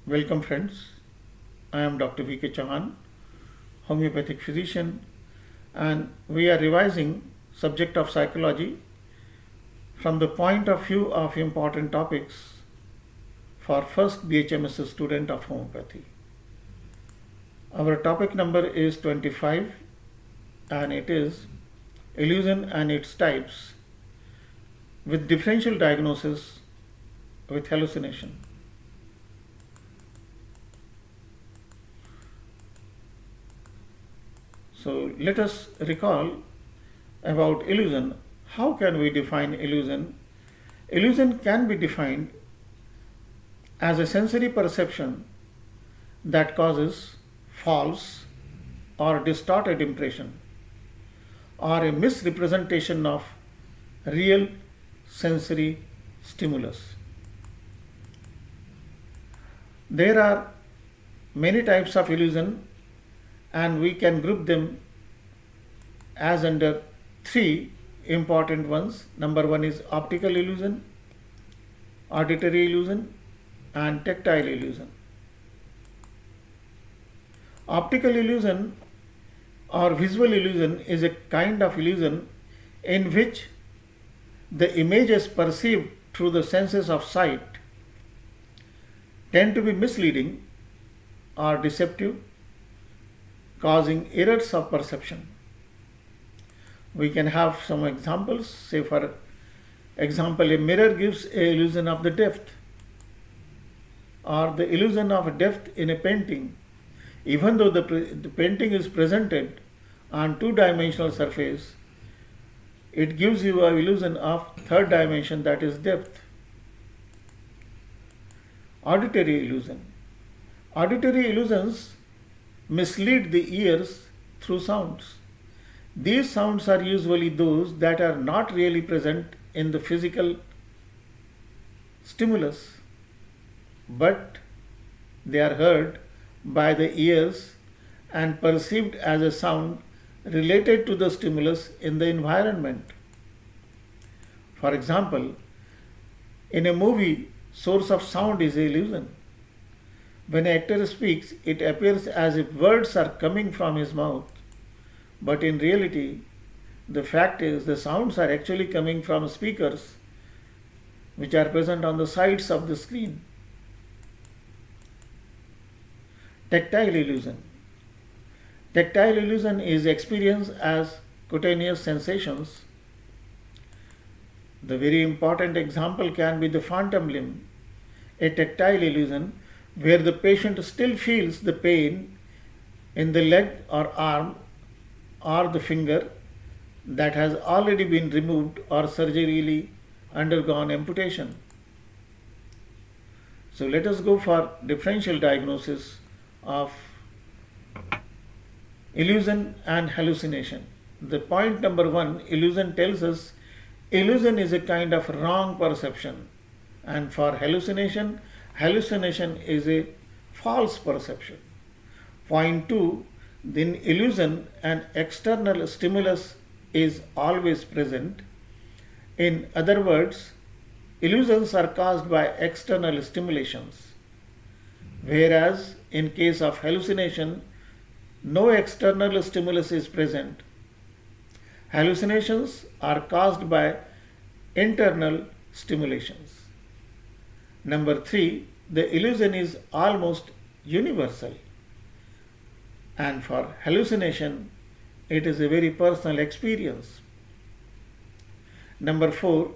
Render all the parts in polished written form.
Welcome friends. I am Dr. V.K. Chauhan, homeopathic physician, and we are revising subject of psychology from the point of view of important topics for first BHMS student of homeopathy. Our topic number is 25 and it is illusion and its types with differential diagnosis with hallucination. So let us recall about illusion. How can we define illusion? Illusion can be defined as a sensory perception that causes false or distorted impression or a misrepresentation of real sensory stimulus. There are many types of illusion and we can group them as under three important ones. Number one is optical illusion, auditory illusion, and tactile illusion. Optical illusion or visual illusion is a kind of illusion in which the images perceived through the senses of sight tend to be misleading or deceptive, causing errors of perception. We can have some examples. Say for example, a mirror gives an illusion of the depth, or the illusion of depth in a painting, even though the painting is presented on two-dimensional surface, it gives you an illusion of third dimension, that is depth. Auditory illusion. Auditory illusions mislead the ears through sounds. These sounds are usually those that are not really present in the physical stimulus, but they are heard by the ears and perceived as a sound related to the stimulus in the environment. For example, in a movie, source of sound is an illusion. When an actor speaks, it appears as if words are coming from his mouth, but in reality, the fact is the sounds are actually coming from speakers which are present on the sides of the screen. Tactile illusion. Tactile illusion is experienced as cutaneous sensations. The very important example can be the phantom limb, a tactile illusion where the patient still feels the pain in the leg or arm or the finger that has already been removed or surgically undergone amputation. So let us go for differential diagnosis of illusion and hallucination. The point number one, illusion tells us illusion is a kind of wrong perception, and for hallucination, hallucination is a false perception. Point two, in illusion, an external stimulus is always present. In other words, illusions are caused by external stimulations, whereas in case of hallucination, no external stimulus is present. Hallucinations are caused by internal stimulations. Number three, the illusion is almost universal, and for hallucination, it is a very personal experience. Number four,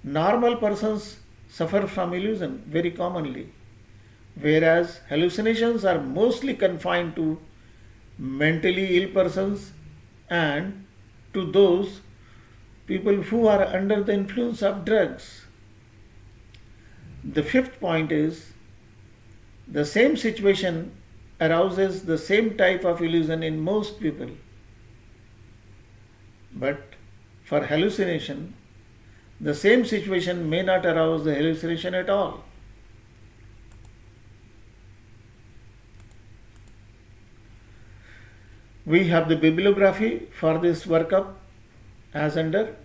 normal persons suffer from illusion very commonly, whereas hallucinations are mostly confined to mentally ill persons and to those people who are under the influence of drugs. The fifth point is the same situation arouses the same type of illusion in most people, but for hallucination, the same situation may not arouse the hallucination at all. We have the bibliography for this workup as under,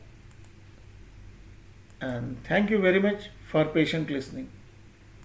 and thank you very much for patient listening.